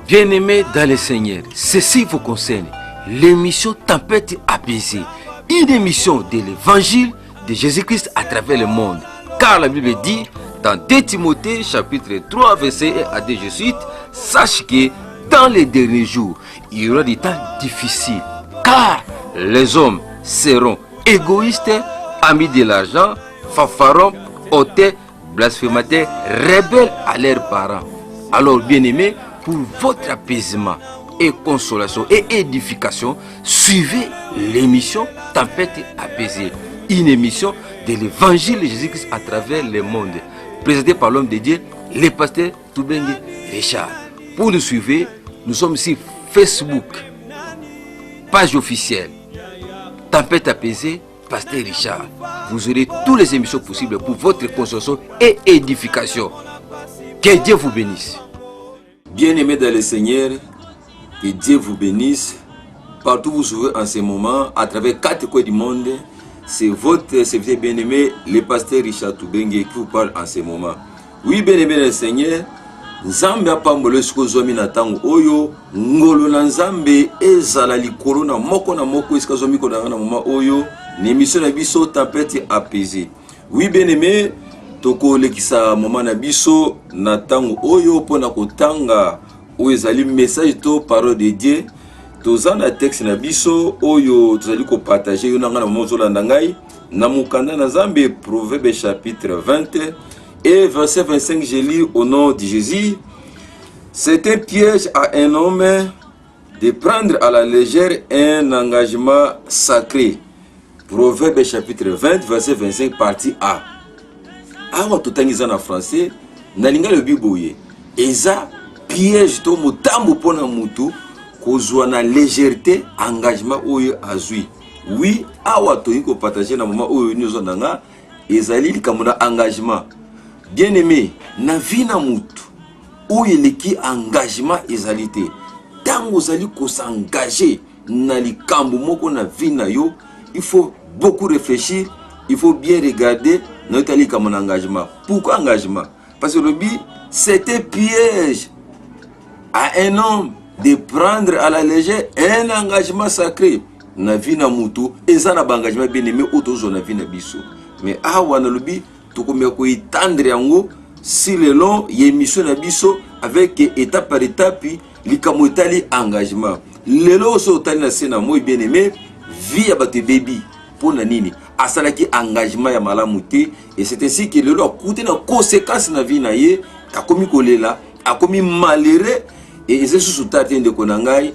Bien-aimés dans le Seigneur, ceci vous concerne. L'émission Tempête apaisée, une émission de l'évangile de Jésus-Christ à travers le monde. Car la Bible dit dans 2 Timothée chapitre 3 verset 1 à 2 je cite, sache que dans les derniers jours, il y aura des temps difficiles. Car les hommes seront égoïstes, amis de l'argent, fanfarons, hautains, blasphémateurs, rebelles à leurs parents. Alors bien-aimés, pour votre apaisement et consolation et édification, suivez l'émission Tempête apaisée, une émission de l'évangile de Jésus-Christ à travers le monde, présentée par l'homme de Dieu, le pasteur Toubengue Richard. Pour nous suivre, nous sommes sur Facebook, page officielle, Tempête apaisée, pasteur Richard. Vous aurez toutes les émissions possibles pour votre consolation et édification. Que Dieu vous bénisse. Bien-aimés dans le Seigneur, que Dieu vous bénisse. Partout où vous trouvez en ce moment, à travers 4 coins du monde, c'est votre serviteur bien-aimé, le pasteur Richard Toubengue, qui vous parle en ce moment. Oui, bien-aimés dans le Seigneur, Nzambe apambole zomi na tango oyo, ngolo na Nzambe ezala likolo na moko esika zomi ko na mama oyo, ni émission na biso Tempête apaisée. Oui, bien-aimés, toko lekisa mama na biso na tango oyo pona kotanga oyo ezali message to parole de Dieu. Toza na texte na biso oyo tozali ko partager yo na ngana mama zolanda ngai na mukanda na Nzambe, Proverbe chapitre 20 et verset 25. Je lis au nom de Jésus. C'est un piège à un homme de prendre à la légère un engagement sacré. Proverbe chapitre 20 verset 25 partie A. Awa totangiza na français na linga le biboye eza piège to motambo pona mutu kozwa na légèreté engagement oyo azui. Oui, awa to yiko partager na mama oyo nyozo nanga ezali likambo na engagement. Bien aimé, na vie na mutu oyo leki engagement ezali te. Tango zali ko s'engager na likambo moko na vie na yo, il faut beaucoup réfléchir, il faut bien regarder notre comme engagement. Pourquoi engagement? Parce que le but, c'est un piège à un homme de prendre à la légère un engagement sacré. Na vie na mutu, et ça na engagement bien aimé autour na vie na biso. Mais awa na lobi, to comme ko itendre yango si le long émission na biso avec étape par étape likamo etali engagement. Lelo so tali na sena moi bien aimé, vie ya bate baby pour na nini? Asalaki engagement ya malamu te, et c'est ainsi que le lot coûte na conséquence na vie na ye, akomi kolela, akomi malheureux, et c'est sous tartin de konangai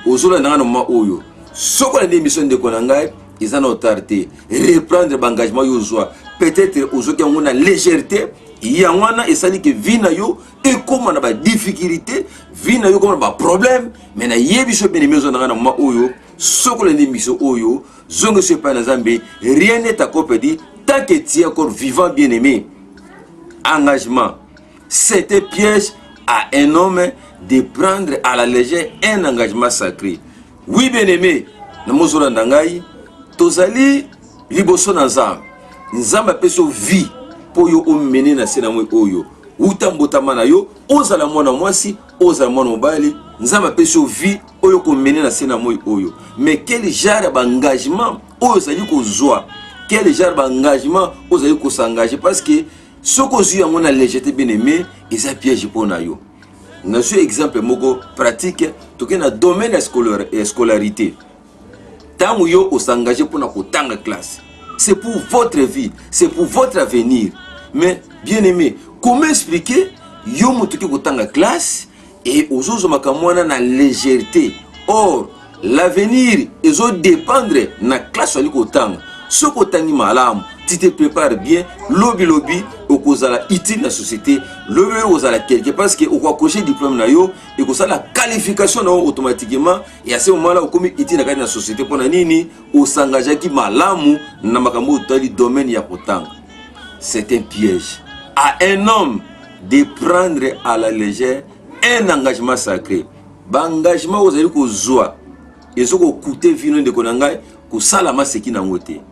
ozola na ma oyo soko la démission de konangai izana autorité reprendre l'engagement yo zwa peut-être ozoki ngona légèreté ya ngwana esali que vie na yo et comment na ba difficulté vie na yo comme ba problème mais na yebiso benemezo na ma oyo soko la démission oyo zongo se pa na Nzambe, rien n'est accompli tant que tu es encore vivant, bien-aimé. Engagement, c'est un piège à un homme de prendre à la légère un engagement sacré. Oui, bien-aimé, na mozola ndangai tozali liboso na Nzambe. Nzambe apeso vie po yo omene na sena mo oyo. Utambotama na yo, ozala mwana mwasi, ozala mwana mobali, Nzambe apeso vie oyo ko mener na sena mo oyo. Mais quel genre d'engagement oyo zali ko zwa? Quel genre d'engagement oyo zali ko s'engager? Parce que ce que zui yango na légèreté bien aimé, eza piège pona yo. Na suis exemple moko pratique toke na domaine scolarité. Tango yo o s'engager pona ko tanga classe. C'est pour votre vie, c'est pour votre avenir. Mais bien aimé, comment expliquer yo motuki ko tanga classe et ozozo makamwana na légèreté? Or l'avenir ezo dépendre na classe ali ko tanga. Ce ko tangi malamu, tu te prépares bien, lobby okozala utile na société, lobby okozala quelque parce que au cocher diplôme na yo et ko la qualification na automatiquement et à ce moment là okomi utile na société pona nini o s'engager ki malamu na makambo tali domaine ya kotanga. C'est un piège à un homme de prendre à la légère un engagement sacré. Ba engagement ozali ko zwa ezoko coûter vino de konangai ko sala maseki na ngote.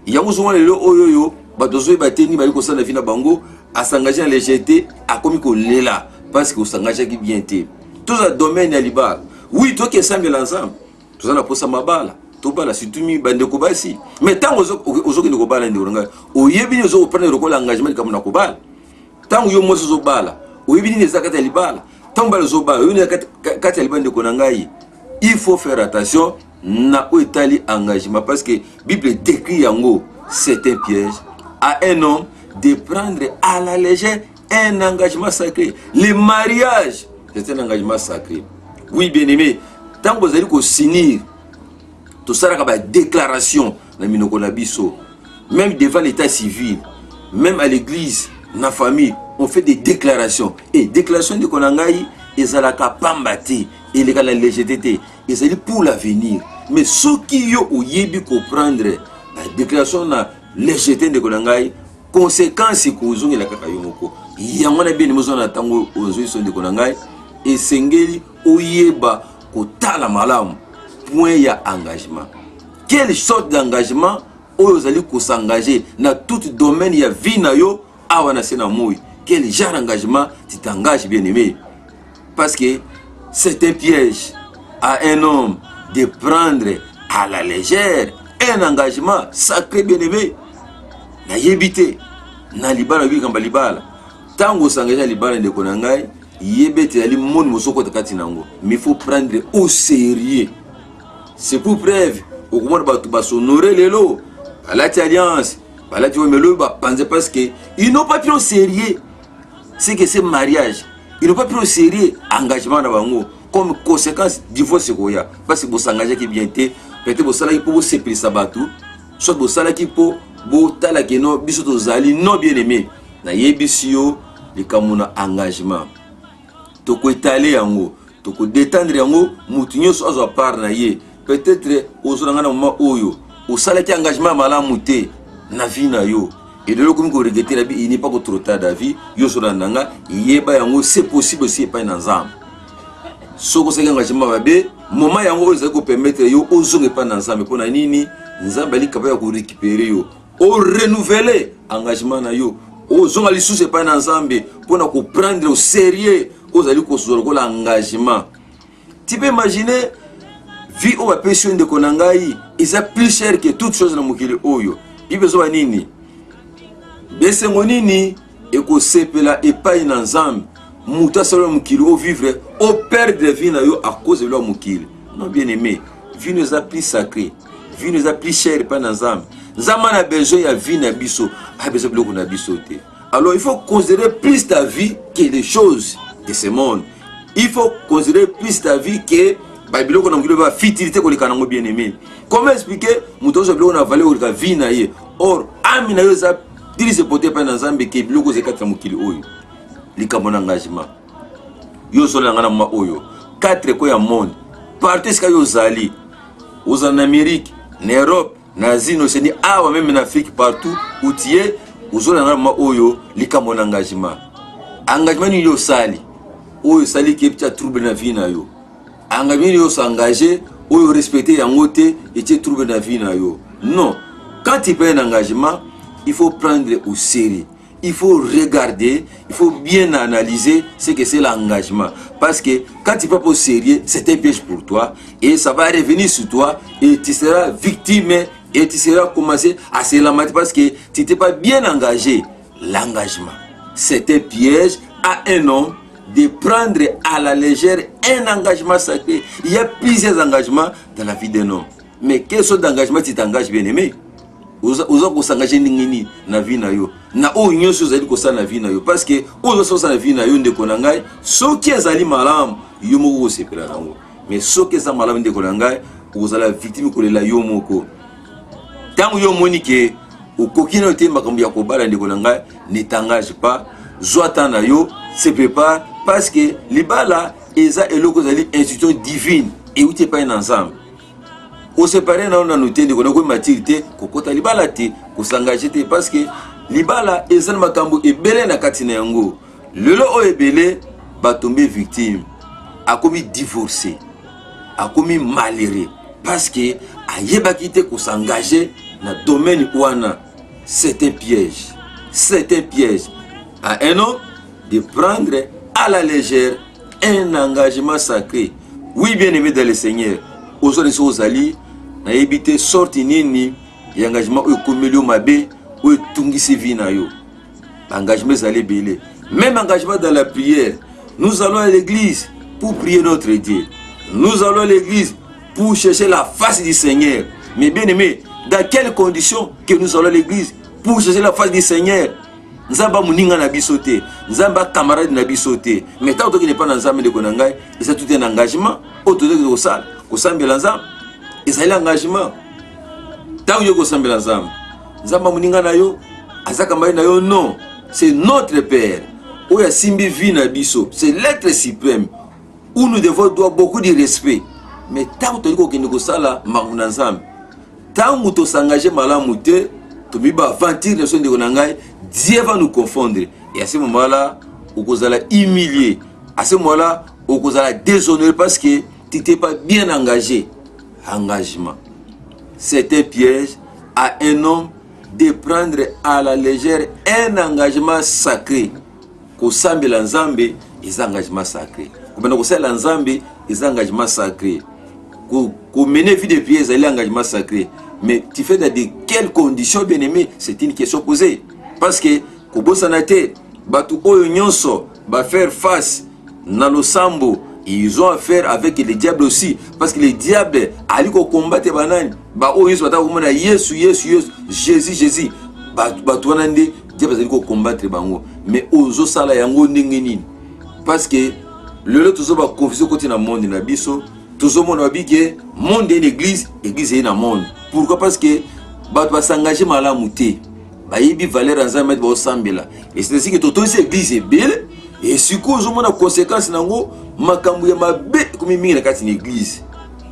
Yango zonga lelo oyoyo badozo bateni bali ko sala vina bango a s'engager en légèreté a komi ko lela parce que o s'engager ki bien té. Tout ça domaine ya libala. Oui, toi qui es ensemble ensemble. Tout ça na posa mabala. Tout bala surtout mi bande ko basi. Mais tant ozo ki ko bala ndi nga. O yebi ni ozo prendre ko l'engagement comme na ko bala. Tant yo mo zo bala. O yebi ni zakata ya libala. Tant bala zo bala. Yo ni kata ya libala ndi ko ngai. Il faut faire attention na o etali engagement parce que Bible décrit yango c'est un piège à un homme de prendre à la légère un engagement sacré. Le mariage, c'est un engagement sacré. Oui, bien aimé, tant que vous allez signer, tout ça, il y a une déclaration, même devant l'état civil, même à l'église, dans la famille, on fait des déclarations. Et déclaration de Konangaï, ils ont la capacité, et les la légèreté, ils ont pour l'avenir. Mais ceux qui ont eu comprendre la déclaration de légèreté de Konangaï, conséquence que vous avez la kakayomoko. Il y a bien des choses tango aux de Konangaï et sengeli oyeba kotala malam point ya engagement. Quelle sorte d'engagement vous allez s'engager dans tout domaine ya vie na yo awana sena moui. Quel genre d'engagement tu t'engages bien aimé? Parce que c'est un piège à un homme de prendre à la légère un engagement sacré bien aimé. Na yebite na libala bi kamba libala tango sangaja libala de konangai yebete ali mon mosoko takati nango mais il faut prendre au sérieux. C'est pour preuve au comment ba sonorer lelo balati alliance balati melo ba panze parce que ils n'ont pas pris au sérieux c'est que c'est mariage, ils n'ont pas pris au sérieux engagement na bango comme conséquence divorce koya parce que bo sangaja qui bien été peut-être bo sala qui pour se pris sabatu soit bo sala qui pour botala ke no biso tozali non bien aimé na yebisio le kamuna engagement to ko étaler yango to ko détendre yango mutu nyonso azo part na ye peut-être ozolanga na mama oyo osala ki engagement malamu te na vie na yo et de l'autre ko regretter la vie il n'est pas trop tard da vie yo so nanga yeba yango c'est possible aussi pas na nzambe soko seka engagement babe moment yango ozali ko permettre yo ozonge pas na nzambe pona nini nzambe ali kapaya ko récupérer yo au renouveler engagement na yo aux zonga li sous pas ensemble pour na ko prendre au sérieux aux ali ko solo l'engagement. Tu peux imaginer vie au passion de konangai is plus cher que toute chose na mokili oyo il besoin nini besengo nini e ko sepela e pa ina nzambe muta solo mokili au vivre au perdre vie na yo à cause de leur mokili. Non bien aimé, vie nous a plus sacré, vie nous a plus cher pas na nzambe. Zaman a besoin de vie na biso, a besoin de na biso te. Alors il faut considérer plus ta vie que les choses de ce monde. Il faut considérer plus ta vie que Bible qu'on a la futilité qu'on a bien aimé. Comment expliquer muto so bloko na valeur de vie na ye. Or amina yo za diri se poter pas na Nzambe ke bloko ze katra mukili oyo. Likambo na engagement. Yo so la ngana ma oyo. 4 ko ya monde. Partout ce que yo zali. Aux en Amérique, en Europe, Nazi no seni awa même en Afrique partout où tu es uzolanga ma oyo likambo na engagement. Engagement ni yo sali. Oyo sali ki ptia trouble na vie na yo. Engagement yo s'engager, oyo respecter yango te et tu trouble na vie na yo. Non. Quand tu prends un engagement, il faut prendre au sérieux. Il faut regarder, il faut bien analyser ce que c'est l'engagement. Parce que quand tu ne prends pas au sérieux, c'est un piège pour toi. Et ça va revenir sur toi. Et tu seras victime. Et tu seras commencé à se lamenter parce que tu n'étais pas bien engagé. L'engagement, c'est un piège à un homme de prendre à la légère un engagement sacré. Il y a plusieurs engagements dans la vie d'un homme. Mais quel sorte d'engagement tu t'engages, bien aimé? Vous s'engager ningini na vie na yo. Na o nyonso zali ko sa na vie na yo parce que o so sa na vie na yo ndeko na ngai so ki ezali malamu yo moko se pela nango. Mais so ki za malamu ndeko na ngai ozala victime ko lela yo moko. Tango yo moni ke okokina te makambo ya ko bala ndeko na ngai ne t'engage pas, zwata na yo se prépare parce que libala eza eloko zali institution divine et ou te pas ensemble. Au séparé na on a noté de ko maturité ko kota libala te ko s'engager te parce que libala ezana makambo ebele na katina yango lelo o ebele ba tomber victime a commis divorcé a commis malheureux parce que ayeba kité ko s'engager na domaine wana. C'est un piège à un homme de prendre à la légère un engagement sacré. Oui, bien aimé dans le Seigneur. Aujourd'hui, aux alliés, na évité sorti nini, y engagement ou commelio mabe ou tungisi vina yo. Engagement zalé belé. Même engagement dans la prière. Nous allons à l'église pour prier notre Dieu. Nous allons à l'église pour chercher la face du Seigneur. Mais bien aimé, dans quelles conditions que nous allons à l'église pour chercher la face du Seigneur? Nzamba muninga na bisoté, nzamba camarade na bisoté. Mais tant que n'est pas dans nzamba de konangai, et c'est tout un engagement. Autour de l'osal, au sambela nzamba, et c'est l'engagement. Tant que au sambela nzamba, nzamba muninga na yo, azaka mai na yo non, c'est notre Père. Oya simbi vi na biso, c'est l'être suprême où nous devons doit beaucoup de respect. Mais tant que tu es sala maguna nzamba, tant que tu s'engager malamu te, tu miba aventir les choses de konangai. Dieu va nous confondre. Et à ce moment-là, on va humilier. À ce moment-là, on va déshonorer parce que tu n'étais pas bien engagé. Engagement. C'est un piège à un homme de prendre à la légère un engagement sacré. Qu'on sambe l'ensemble, les engagements sacrés. Qu'on sait l'ensemble, les engagements sacrés. Qu'on mène vie de pièges, les engagements sacrés. Mais tu fais dans de quelles conditions, bien aimé? C'est une question posée. Parce que, Kobo Sanate, Batu Oyo Nyonso, va faire face dans le sambo. Ils ont affaire avec les diables aussi. Parce que les diables, allez combattre banane. Ba Oyo Nyonso, Yesu, Jésus. Batu Wanande, diable allez combattre bango. Mais Ozo Sala Yango Nengenin. Parce que, le lot toujours va confuser côté dans le monde, dans biso. Toujours mon avis que, monde est une église est un monde. Pourquoi? Parce que, Batu va s'engager malamouté. Baïbi valeur ensemble ba osambela et c'est ainsi que toto c'est église est belle et siko zo mona conséquence nango makambu ya mabe comme mingi na kati na église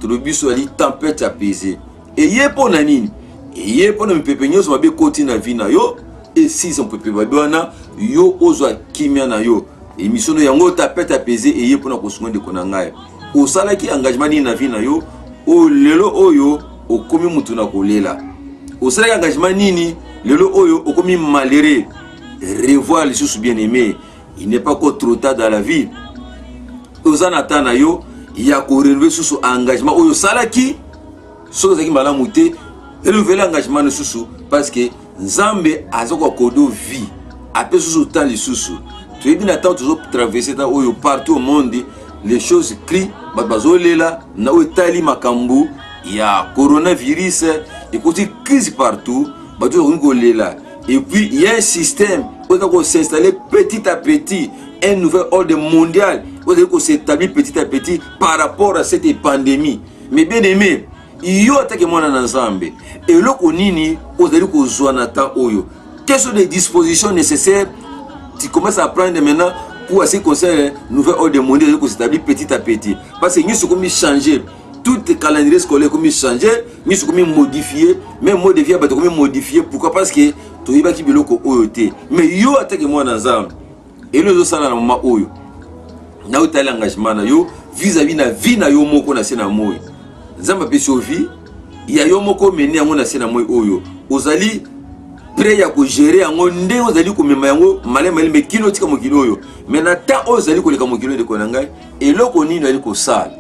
to le biso ali tempête apaisée et yé pona nini et yé pona mpepenyo zo mabe koti na vie na yo et si son pepe babana yo ozo kimia na yo et mission yango tempête apaisée et yé pona kosunga de konanga o sala ki engagement ni na vie na yo o lelo oyo o komi mutu na kolela o sala engagement nini lelo oyo okomi malheureux revoir les choses bien aimés. Il n'est pas encore trop tard dans la vie. Ozanata na yo ya ko renouveler sous engagement oyo salaki so zaki malamu te renouveler engagement de sous parce que Nzambe azoko kodo vie après sous temps les sous. Tu es bien attend toujours traverser dans oyo partout au monde les choses crient bazolela na otali makambu ya coronavirus et côté crise partout. Et puis il y a un système où on va s'installer petit à petit, un nouvel ordre mondial où on va s'établir petit à petit par rapport à cette pandémie. Mais bien aimé, il y a attaqué mon ensemble. Et là qu'on nini, on va dire oyo. Quelles sont les dispositions nécessaires? Tu commences à prendre maintenant pour assez concerner un nouvel ordre mondial où on s'établit petit à petit. Parce que nous sommes changés. Tout le calendrier scolaire comme changé, nous sommes modifiés, même modifié, comme modifié. Pourquoi? Parce que tu es qui biloko oyote. Mais yo attaque moi dans zam. Et nous sommes dans le moment oyo. Na utali engagement na yo vis-à-vis na vie na yo moko na sena moy. Zamba pe survie, ya yo moko mené yango na sena moy oyo. Ozali prêt ya ko gérer yango ndé ozali ko mema yango malema me kilo tika mokilo oyo. Mais na ta ozali ko leka mokilo de konangai et loko nini ali ko sala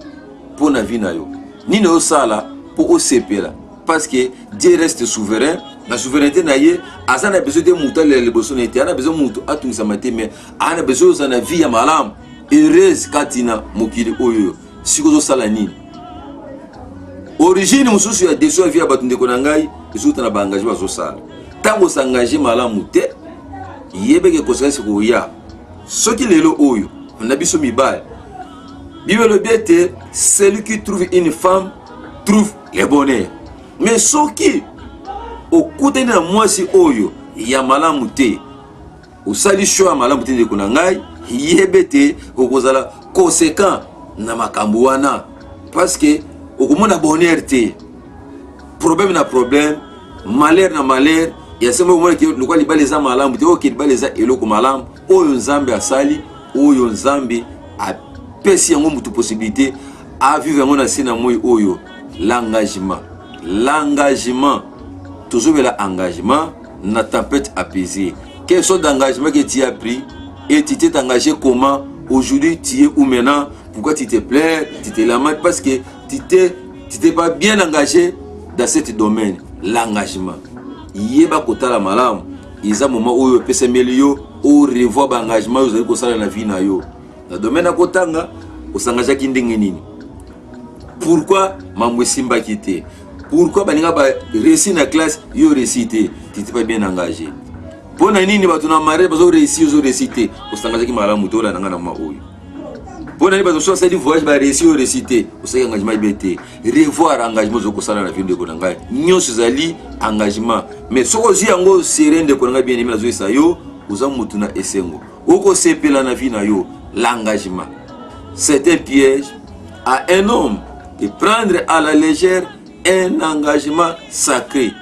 pour na vie na yo. Ni no sala pour OCP parce que Dieu reste souverain. La souveraineté naie, asa na besoin de muta le bosonete, ana besoin muto atunisa mate mais ana besoin na vie ya malam. Heureuse katina mokili oyo. Sikozo sala nini? Origine mususu ya deso vie ya batunde konangai, esuta na ba engagement zo sala. Tango s'engager malamu te, yebeke conséquence ko ya. Soki lelo oyo, na biso mibale. Bible le bête, celui qui trouve une femme trouve le bonheur. Mais ce qui au côté de moi si oyo ya malamu te, au sali choix malamu te de konangai, yebete okozala conséquent na makambo wana parce que okomona bonheur te. Problème na problème, malheur na malheur, ya sema mwana ki lokwa libaleza malamu te, oki libaleza eloko malamu, oyo Nzambe asali, oyo Nzambe a pesi yango mutu possibilité à vivre mon asina moi oyo l'engagement toujours l'engagement na tempête apaisée. Quel sorte d'engagement que tu as pris et tu t'es engagé comment aujourd'hui tu es où maintenant, pourquoi tu te plains, tu te lamentes, parce que tu t'es pas bien engagé dans ce domaine. L'engagement. Yeba kota la malam. Ils ont un moment où peut s'améliorer, où revoir l'engagement, vous allez dans la vie na yo. Dans le domaine à kotanga, vous s'engagez qui n'engagez. Pourquoi mamwe simba quitté? Pourquoi baninga ba réussir na classe, yo récité, tu t'es pas bien engagé. Pour nani ni batuna maré, bazo réussir, zo récité, vous s'engagez qui malamu to la nanga na ma oyo. Pour nani bazo choisir du voyage ba réussir, réciter, vous s'engagez engagement bété, revoir engagement zo kosala na vie de konanga. Nyo sezali engagement. Mais soko zi yango serein de konanga bien aimé na zo sa yo, vous en mutuna esengo. Oko sepela na vie na yo, l'engagement. C'est un piège à un homme de prendre à la légère un engagement sacré.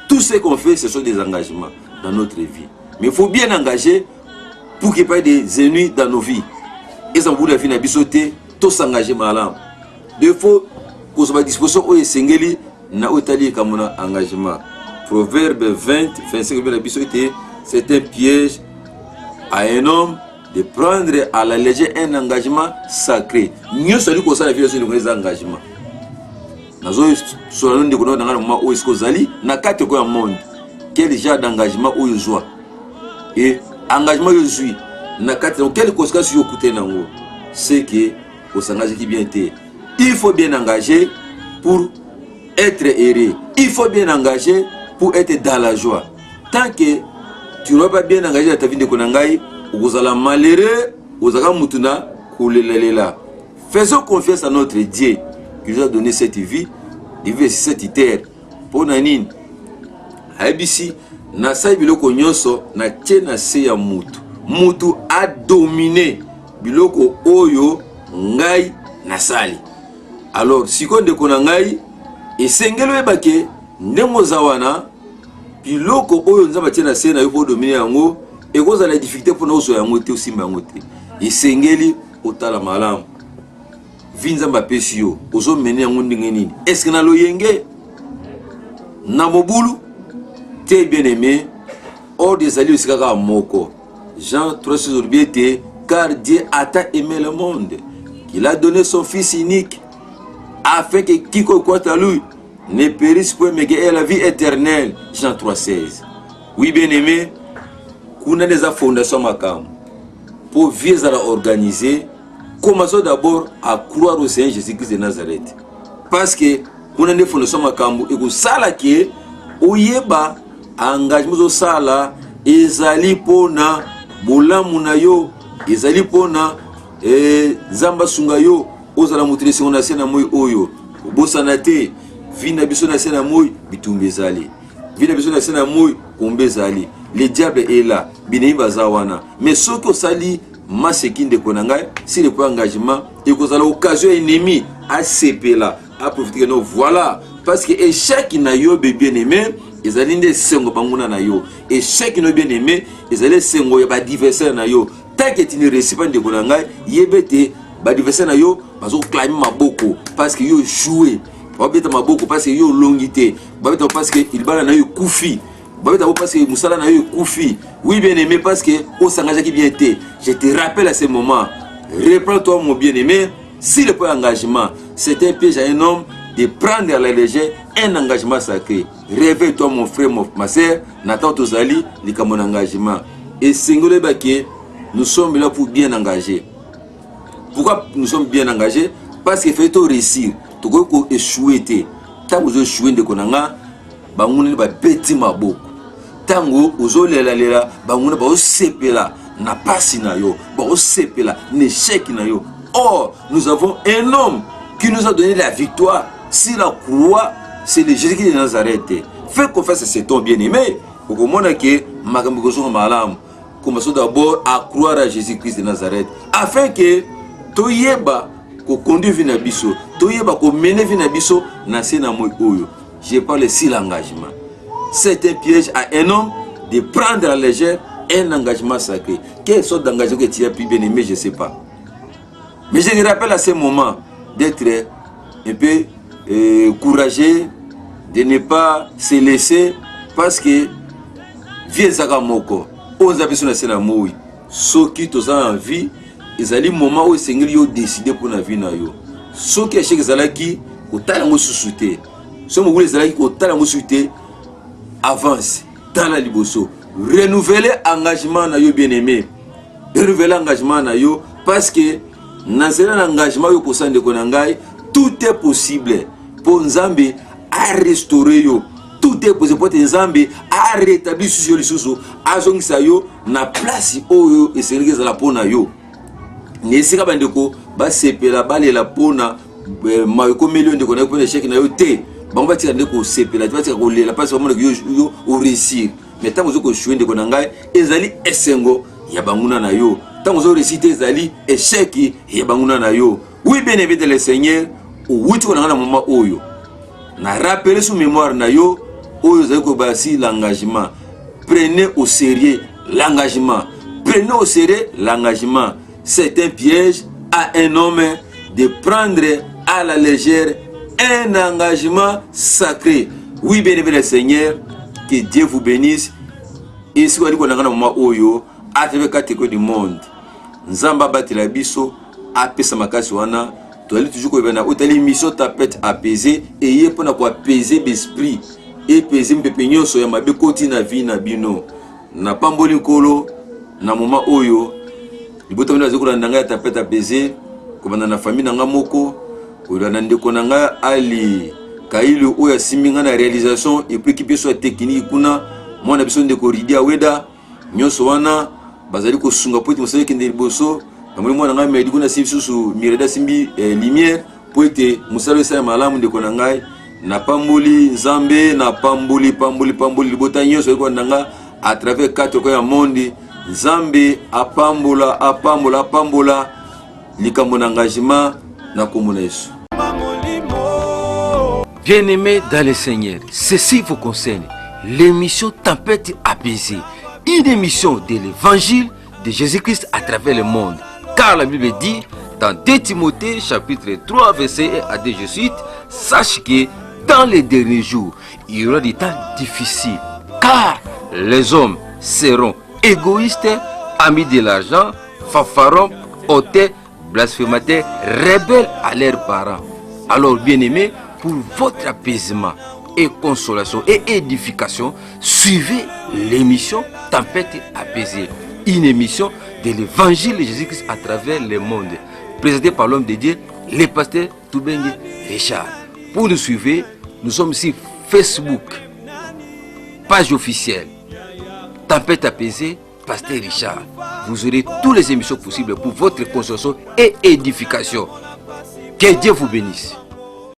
Tout ce qu'on fait, ce sont des engagements dans notre vie. Mais il faut bien engager pour qu'il n'y ait pas des ennuis dans nos vies. Et ça vous la vie n'a bisoté, tout s'engager malin. Il faut qu'on soit à disposition où sengeli na otali comme un engagement. Proverbe 20, 25 la bisoté, c'est un piège à un homme de prendre à la légère un engagement sacré. Nous sommes comme ça la vie sur les engagements. Nazo sur le monde dans le moment où est-ce que zali na quatre quoi monde. Quel genre d'engagement où il joue et engagement il joue na quatre quelle conséquence il coûte nango. C'est que au s'engager qui bien été. Il faut bien engager pour être heureux. Il faut bien engager pour être dans la joie. Tant que tu n'auras pas bien engagé dans ta vie de konangai, vous allez malheureux, vous allez mutuna koulelela. Faisons confiance à notre Dieu qui nous a donné cette vie, cette terre. Pour nanin, haibisi na sai biloko nyonso na tena se ya mutu. Mutu a dominé biloko oyo ngai nasali. Alors si konde kona ngai esengelo ebake ndengo zawana biloko oyo nzamba tena se na yo ko dominer yango ekoza la difficulté pour nous yango te osimba yango te. Esengeli otala malamu. Vinzamba pesio ozo mener yango ndenge nini? Est-ce que na loyenge na mobulu te bien aimé hors des alliés sikaka moko. Jean 3:8 car Dieu a tant aimé le monde qu'il a donné son fils unique afin que quiconque croit à lui ne périsse point mais ait la vie éternelle. Jean 3:16. Oui bien aimé, kuna des fondations makam pour vieux à organiser. Commençons d'abord à croire au Seigneur Jésus-Christ de Nazareth. Parce que kuna des fondations makam et que sala ke oyeba engagement au sala ezali pona bolamu na yo ezali pona zamba sunga yo ozala mutresi on a sena moy oyo bosana te vina biso na sena moy bitumbezali vina biso na sena moy kombezali. Le diable est là bineimba zawana mais ce que sali masekinde konanga si le point engagement et que ça l'occasion ennemi à sepela à profiter non voilà parce que échec na yo bien aimé ils allaient des sengo banguna na yo échec no bien aimé ils allaient sengo ya ba adversaire na yo tant que tu ne réussis pas de konanga yebete ba adversaire na yo bazo clamer maboko parce que yo jouer ba beta maboko parce que yo longité ba beta parce que il bala na yo kufi ba beta parce que musala na yo kufi. Oui bien aimé parce que au s'engage qui bien été. Je te rappelle à ce moment, reprends-toi mon bien aimé, si le point engagement, c'est un piège à un homme de prendre à la légère un engagement sacré. Réveille-toi mon frère, ma soeur, Nathan Tozali, mon engagement. Et singole baké, nous sommes là pour bien engager. Pourquoi nous sommes bien engagés? Parce qu'il faut réussir. Tu peux échouer. Tant que vous échouez de konanga, bangouni ba beti maboko. Tango ozolela lela banguna ba osepela na pasi na yo ba osepela n'échec na yo. Or nous avons un homme qui nous a donné la victoire. Si la croix c'est le Jésus-Christ de Nazareth. Fais confiance à cet homme bien aimé. Pour comprendre que makambo kozo malam commençons d'abord à croire à Jésus-Christ de Nazareth afin que toyeba ko conduire vina biso toyeba ko mener vina biso na sena moy oyo. Je parle si l'engagement. C'est un piège à un homme de prendre à la légère un engagement sacré. Quelle sorte d'engagement que tu as pu bien aimer, je ne sais pas. Mais je me rappelle à ce moment d'être un peu courageux, de ne pas se laisser parce que vieux Zagamoko, on a besoin de se namoui. Ceux qui ont envie ezali moment où esengeli yo décider pour la vie na yo. Soki échec ezalaki kotala yango susu te, so mokolo ezalaki kotala yango susu te, avance tala liboso, renouveler engagement na yo bien aimé, renouveler engagement na yo, parce que na nzela na engagement yo kosala ndeko na ngai, tout est possible pour Nzambe à restaurer yo, tout est possible pour Nzambe à rétablir susu yo lisusu, azongisa yo na place oyo esengeli ezala pona yo. Nesika bandeko basepela balela pona mayoko million ndeko na yo pona échec na yo te, bango batika ndeko sepela batika kolela parce que yo au réussir. Mais tant que vous ndeko na ngai ezali esengo ya banguna na yo, tant que vous réussite ezali échec ya banguna na yo. Oui, bien aimé de le Seigneur, oui tu na moment oyo na rappeler sous mémoire na yo oyo zali ko basi l'engagement. Prenez au sérieux l'engagement. Prenez au sérieux l'engagement. C'est un piège à un homme de prendre à la légère un engagement sacré. Oui, bien aimé le Seigneur, que Dieu vous bénisse. Et si vous avez un moment oyo, à travers 4 écoles du monde, Nzamba batela biso, apesa makasi wana, tu as toujours que vous avez une mission tapette apaisée, et il y a pour apaiser l'esprit, et apaiser mpepignon so ya mabe koti na vie na bino. Na pamboli nkolo, na moment oyo, libota mino azeko na ndanga ya tapette apaisée, kobanda na famille nanga moko, kobanda ndeko nanga ali Kailu oya siminga na réalisation et puis qui peut soit technique kuna mwana biso ndeko Ridia Weda nyoso wana bazali ko sunga pote mosali kende liboso na mwana nga medi kuna simsusu mireda simbi lumière pote musalo sa malamu ndeko na ngai na pamboli Nzambe na pamboli libota nyoso ko ndanga à travers 4 ko ya monde Nzambe apambola likambo na engagement na komona Yesu. Bien-aimés dans le Seigneur, ceci vous concerne l'émission Tempête apaisée, une émission de l'évangile de Jésus-Christ à travers le monde. Car la Bible dit dans 2 Timothée chapitre 3 verset 1 à 2 je cite, sache que dans les derniers jours, il y aura des temps difficiles, car les hommes seront égoïstes, amis de l'argent, fanfarons, hautains, blasphémateurs, rebelles à leurs parents. Alors bien-aimés, pour votre apaisement et consolation et édification, suivez l'émission Tempête apaisée, une émission de l'évangile de Jésus-Christ à travers le monde, présentée par l'homme de Dieu, le pasteur Toubengue Richard. Pour nous suivre, nous sommes sur Facebook, page officielle, Tempête apaisée, pasteur Richard. Vous aurez toutes les émissions possibles pour votre consolation et édification. Que Dieu vous bénisse.